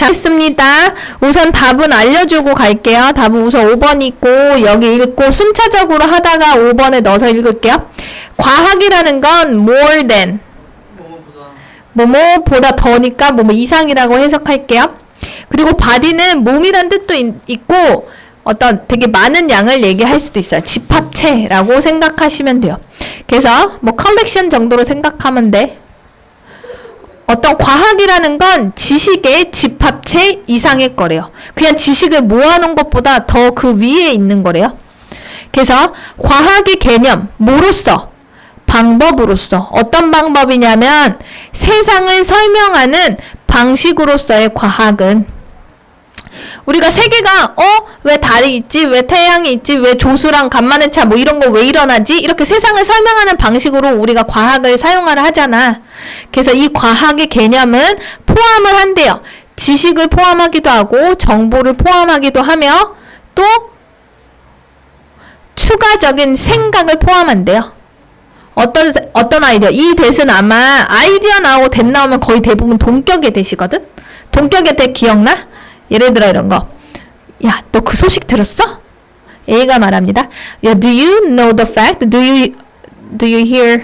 자, 했습니다. 우선 답은 알려주고 갈게요. 답은 우선 5번 있고 여기 읽고 순차적으로 하다가 5번에 넣어서 읽을게요. 과학이라는 건 more than 뭐뭐보다 더니까 뭐뭐 이상이라고 해석할게요. 그리고 body는 몸이란 뜻도 있고 어떤 되게 많은 양을 얘기할 수도 있어요. 집합체라고 생각하시면 돼요. 그래서 뭐 컬렉션 정도로 생각하면 돼. 어떤 과학이라는 건 지식의 집합체 이상의 거래요. 그냥 지식을 모아놓은 것보다 더 그 위에 있는 거래요. 그래서 과학의 개념, 뭐로써? 방법으로서. 어떤 방법이냐면 세상을 설명하는 방식으로서의 과학은 우리가 세계가 왜 달이 있지? 왜 태양이 있지? 왜 조수랑 간만의 차 뭐 이런 거 왜 일어나지? 이렇게 세상을 설명하는 방식으로 우리가 과학을 사용하라 하잖아. 그래서 이 과학의 개념은 포함을 한대요. 지식을 포함하기도 하고 정보를 포함하기도 하며 또 추가적인 생각을 포함한대요. 어떤 아이디어? 이 대는 아마 아이디어 나오고 대 나오면 거의 대부분 동격의 대시거든? 동격의 대 기억나? 예를 들어 이런 거. 야, 너 그 소식 들었어? A가 말합니다. 야, do you know the fact? Do you hear?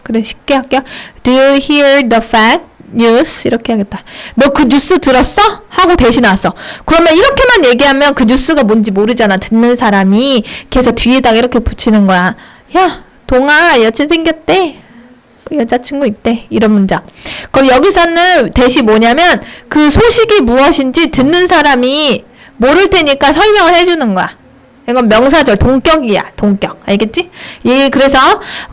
그래, 쉽게 할게요. Do you hear the fact? 뉴스 이렇게 하겠다. 너 그 뉴스 들었어? 하고 대신 나왔어. 그러면 이렇게만 얘기하면 그 뉴스가 뭔지 모르잖아. 듣는 사람이. 그래서 뒤에다가 이렇게 붙이는 거야. 야, 동아 여친 생겼대. 여자친구 있대. 이런 문장. 그럼 여기서는 대시 뭐냐면 그 소식이 무엇인지 듣는 사람이 모를 테니까 설명을 해주는 거야. 이건 명사절 동격이야. 동격. 알겠지? 예, 그래서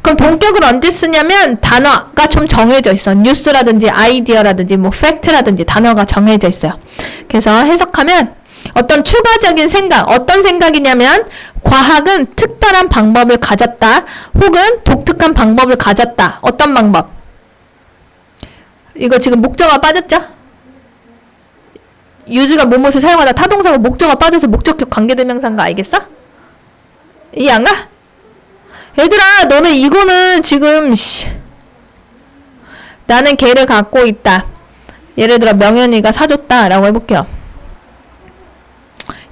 그럼 동격을 언제 쓰냐면 단어가 좀 정해져 있어. 뉴스라든지 아이디어라든지 뭐 팩트라든지 단어가 정해져 있어요. 그래서 해석하면 어떤 추가적인 생각, 어떤 생각이냐면 과학은 특별한 방법을 가졌다. 혹은 독특한 방법을 가졌다. 어떤 방법? 이거 지금 목적어가 빠졌죠? 유즈가 뭐뭇을 사용하다 타동사가 목적어가 빠져서 목적격 관계대명사인 거 알겠어? 이해 안 가? 얘들아, 너네 이거는 지금 나는 걔를 갖고 있다. 예를 들어 명현이가 사줬다 라고 해볼게요.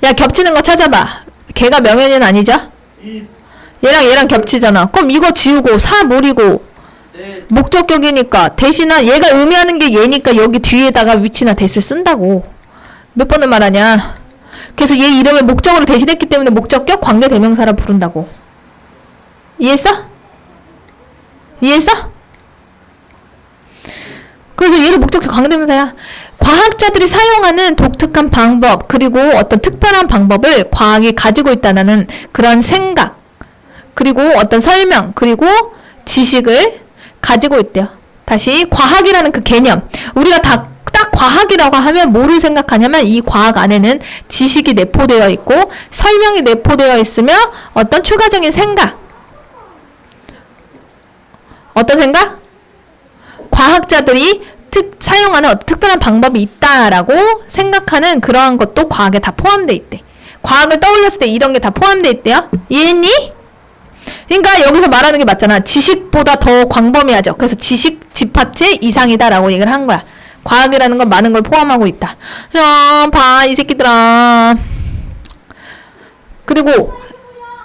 야, 겹치는 거 찾아봐. 걔가 명현이는 아니죠? 얘랑 겹치잖아. 그럼 이거 지우고 사물이고 목적격이니까 대신에 얘가 의미하는 게 얘니까 여기 뒤에다가 위치나 대를 쓴다고. 몇 번을 말하냐. 그래서 얘 이름을 목적어로 대신했기 때문에 목적격 관계대명사라 부른다고. 이해했어? 이해했어? 그래서 얘도 목적격 관계대명사야. 과학자들이 사용하는 독특한 방법 그리고 어떤 특별한 방법을 과학이 가지고 있다는 그런 생각 그리고 어떤 설명 그리고 지식을 가지고 있대요. 다시 과학이라는 그 개념. 우리가 딱 과학이라고 하면 뭐를 생각하냐면 이 과학 안에는 지식이 내포되어 있고 설명이 내포되어 있으며 어떤 추가적인 생각. 어떤 생각? 과학자들이 사용하는 어떤 특별한 방법이 있다라고 생각하는 그러한 것도 과학에 다 포함되어 있대. 과학을 떠올렸을 때 이런 게 다 포함되어 있대요. 이해했니? 그러니까 여기서 말하는 게 맞잖아. 지식보다 더 광범위하죠. 그래서 지식 집합체 이상이다라고 얘기를 한 거야. 과학이라는 건 많은 걸 포함하고 있다. 야, 봐, 이 새끼들아. 그리고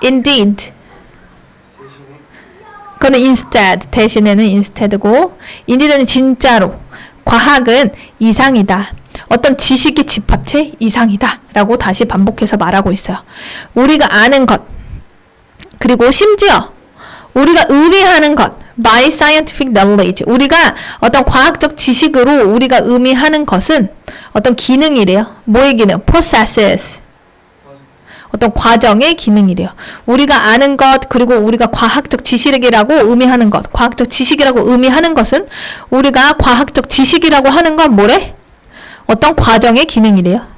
indeed. 그거는 instead. 대신에는 instead고 indeed는 진짜로. 과학은 이상이다. 어떤 지식의 집합체 이상이다. 라고 다시 반복해서 말하고 있어요. 우리가 아는 것. 그리고 심지어 우리가 의미하는 것. by scientific knowledge. 우리가 어떤 과학적 지식으로 우리가 의미하는 것은 어떤 기능이래요. 뭐의 기능? processes. 어떤 과정의 기능이래요. 우리가 아는 것, 그리고 우리가 과학적 지식이라고 의미하는 것. 과학적 지식이라고 의미하는 것은 우리가 과학적 지식이라고 하는 건 뭐래? 어떤 과정의 기능이래요.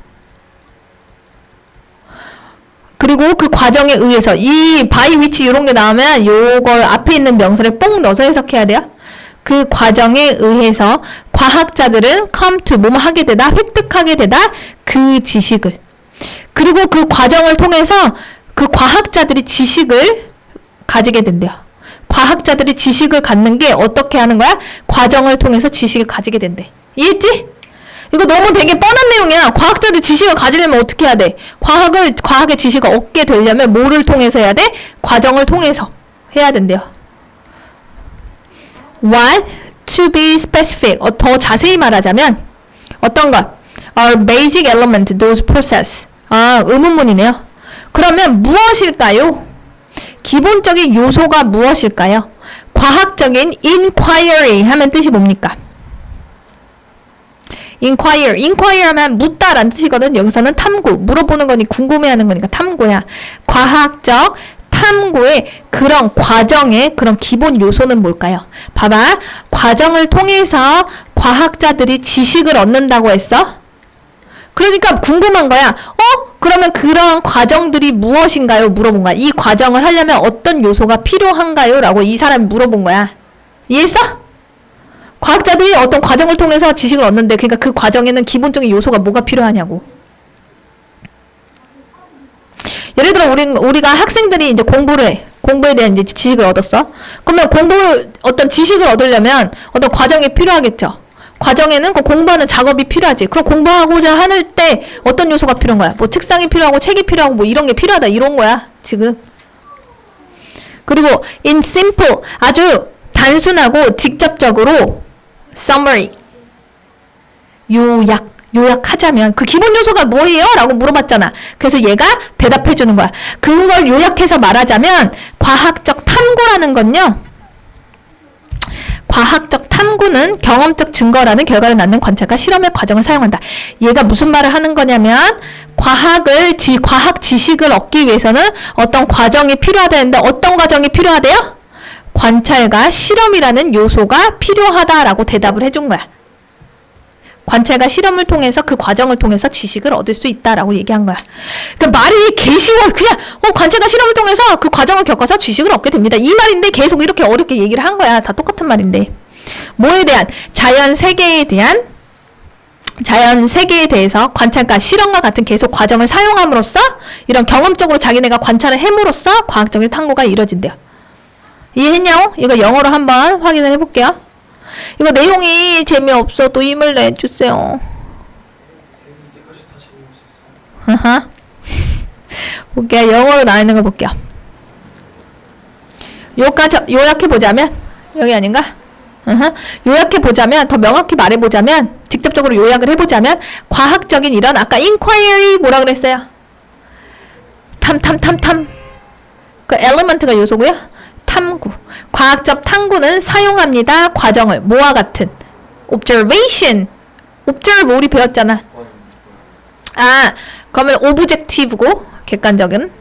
그리고 그 과정에 의해서 이 by which 이런 게 나오면 요걸 앞에 있는 명사를 뽕 넣어서 해석해야 돼요. 그 과정에 의해서 과학자들은 come to 뭐뭐 하게 되다, 획득하게 되다 그 지식을. 그리고 그 과정을 통해서 그 과학자들이 지식을 가지게 된대요. 과학자들이 지식을 갖는 게 어떻게 하는 거야? 과정을 통해서 지식을 가지게 된대. 이해했지? 이거 너무 되게 뻔한 내용이야. 과학자들 지식을 가지려면 어떻게 해야 돼? 과학의 지식을 얻게 되려면 뭐를 통해서 해야 돼? 과정을 통해서 해야 된대요. What? To be specific. 더 자세히 말하자면 어떤 것? Our basic element, those process. 의문문이네요. 그러면 무엇일까요? 기본적인 요소가 무엇일까요? 과학적인 inquiry 하면 뜻이 뭡니까? inquire 하면 묻다라는 뜻이거든. 여기서는 탐구, 물어보는 거니 궁금해하는 거니까 탐구야. 과학적 탐구의 그런 과정의 그런 기본 요소는 뭘까요? 봐봐. 과정을 통해서 과학자들이 지식을 얻는다고 했어? 그러니까 궁금한 거야. 그러면 그런 과정들이 무엇인가요? 물어본 거야. 이 과정을 하려면 어떤 요소가 필요한가요? 라고 이 사람이 물어본 거야. 이해했어? 과학자들이 어떤 과정을 통해서 지식을 얻는데, 그러니까 그 과정에는 기본적인 요소가 뭐가 필요하냐고. 예를 들어 우리가 학생들이 이제 공부를 해. 공부에 대한 이제 지식을 얻었어. 그러면 어떤 지식을 얻으려면 어떤 과정이 필요하겠죠. 과정에는 그 공부하는 작업이 필요하지. 그럼 공부하고자 할 때 어떤 요소가 필요한 거야? 뭐 책상이 필요하고 책이 필요하고 뭐 이런 게 필요하다 이런 거야 지금. 그리고 in simple 아주 단순하고 직접적으로 summary 요약하자면 그 기본 요소가 뭐예요? 라고 물어봤잖아. 그래서 얘가 대답해 주는 거야. 그걸 요약해서 말하자면 과학적 탐구라는 건요. 과학적 탐구는 경험적 증거라는 결과를 낳는 관찰과 실험의 과정을 사용한다. 얘가 무슨 말을 하는 거냐면 과학 지식을 얻기 위해서는 어떤 과정이 필요하다는데 어떤 과정이 필요하대요? 관찰과 실험이라는 요소가 필요하다라고 대답을 해준 거야. 관찰과 실험을 통해서 그 과정을 통해서 지식을 얻을 수 있다라고 얘기한 거야. 그러니까 말이 개쉬워. 그냥 관찰과 실험을 통해서 그 과정을 겪어서 지식을 얻게 됩니다. 이 말인데 계속 이렇게 어렵게 얘기를 한 거야. 다 똑같은 말인데. 뭐에 대한? 자연 세계에 대해서 관찰과 실험과 같은 계속 과정을 사용함으로써 이런 경험적으로 자기네가 관찰을 함으로써 과학적인 탐구가 이루어진대요. 이해했냐고? 이거 영어로 한번 확인을 해볼게요. 이거 내용이 재미없어도 힘을 내주세요. 볼게요. 영어로 나와 있는 걸 볼게요. 요약해보자면, 여기 아닌가? 요약해보자면, 더 명확히 말해보자면, 직접적으로 요약을 해보자면, 과학적인 이런, 아까 inquiry 뭐라 그랬어요? 그 element가 요소고요. 탐구. 과학적 탐구는 사용합니다. 과정을 뭐와 같은? observe 우리 배웠잖아. 그러면 objective고 객관적인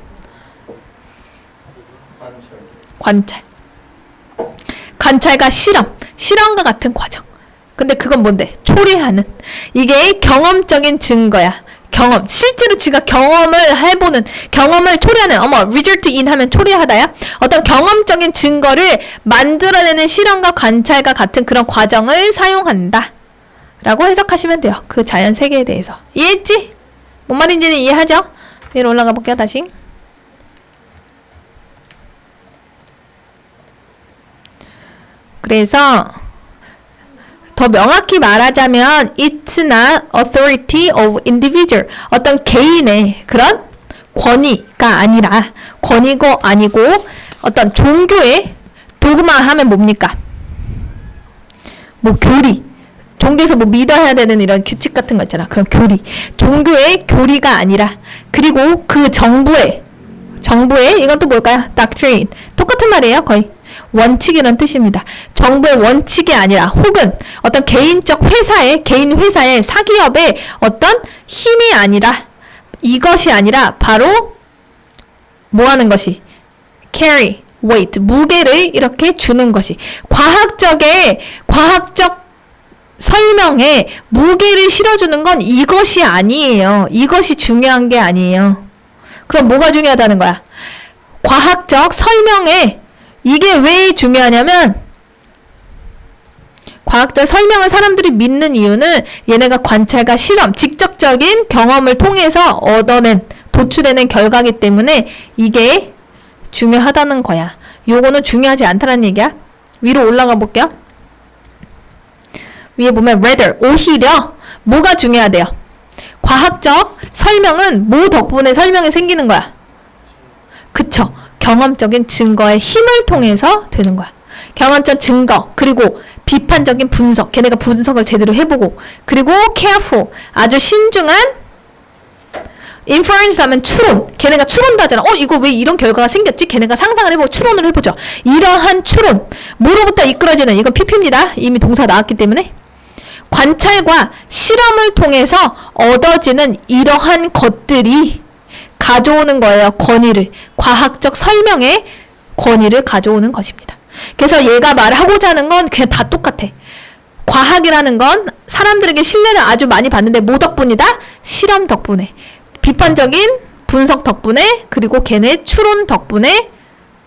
관찰과 실험과 같은 과정. 근데 그건 뭔데? 초래하는. 이게 경험적인 증거야. 실제로 지가 경험을 초래하는, result in 하면 초래하다야? 어떤 경험적인 증거를 만들어내는 실험과 관찰과 같은 그런 과정을 사용한다. 라고 해석하시면 돼요. 그 자연 세계에 대해서. 이해했지? 뭔 말인지는 이해하죠? 위로 올라가 볼게요, 다시. 그래서, 더 명확히 말하자면 it's not authority of individual. 어떤 개인의 그런 권위가 아니라 권위고 아니고 어떤 종교의 도그마 하면 뭡니까? 뭐 교리. 종교에서 뭐 믿어야 되는 이런 규칙 같은 거 있잖아. 그런 교리. 종교의 교리가 아니라 그리고 그 정부의 이건 또 뭘까요? doctrine. 똑같은 말이에요, 거의. 원칙이라는 뜻입니다. 정부의 원칙이 아니라 혹은 어떤 개인 회사의 사기업의 어떤 힘이 아니라 이것이 아니라 바로 뭐 하는 것이? carry, weight, 무게를 이렇게 주는 것이. 과학적 설명에 무게를 실어주는 건 이것이 아니에요. 이것이 중요한 게 아니에요. 그럼 뭐가 중요하다는 거야? 과학적 설명에 이게 왜 중요하냐면 과학적 설명을 사람들이 믿는 이유는 얘네가 관찰과 실험, 직접적인 경험을 통해서 도출해낸 결과이기 때문에 이게 중요하다는 거야. 요거는 중요하지 않다는 얘기야. 위로 올라가 볼게요. 위에 보면 rather, 오히려 뭐가 중요하대요? 과학적 설명은 뭐 덕분에 설명이 생기는 거야? 그쵸. 경험적인 증거의 힘을 통해서 되는 거야. 경험적 증거, 그리고 비판적인 분석, 걔네가 분석을 제대로 해보고, 그리고 careful, 아주 신중한 inference 하면 추론, 걔네가 추론도 하잖아. 이거 왜 이런 결과가 생겼지? 걔네가 상상을 해보고 추론을 해보죠. 이러한 추론, 뭐로부터 이끌어지는, 이건 PP입니다. 이미 동사 나왔기 때문에. 관찰과 실험을 통해서 얻어지는 이러한 것들이 가져오는 거예요. 권위를. 과학적 설명의 권위를 가져오는 것입니다. 그래서 얘가 말하고자 하는 건 그냥 다 똑같아. 과학이라는 건 사람들에게 신뢰를 아주 많이 받는데 뭐 덕분이다? 실험 덕분에. 비판적인 분석 덕분에, 그리고 걔네 추론 덕분에,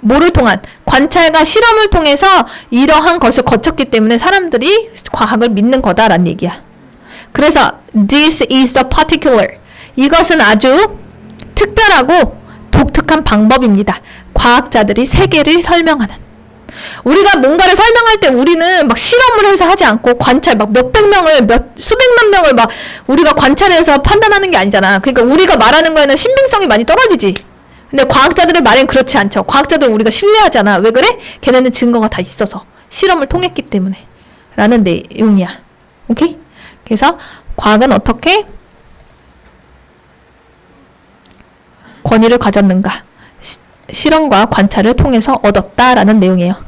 뭐를 통한? 관찰과 실험을 통해서 이러한 것을 거쳤기 때문에 사람들이 과학을 믿는 거다라는 얘기야. 그래서 this is the particular. 이것은 아주 특별하고 독특한 방법입니다. 과학자들이 세계를 설명하는. 우리가 뭔가를 설명할 때 우리는 막 실험을 해서 하지 않고 관찰 막 몇백 명을 수백만 명을 막 우리가 관찰해서 판단하는 게 아니잖아. 그러니까 우리가 말하는 거에는 신빙성이 많이 떨어지지. 근데 과학자들의 말엔 그렇지 않죠. 과학자들 우리가 신뢰하잖아. 왜 그래? 걔네는 증거가 다 있어서 실험을 통했기 때문에 라는 내용이야. 오케이? 그래서 과학은 어떻게 권위를 가졌는가? 실험과 관찰을 통해서 얻었다라는 내용이에요.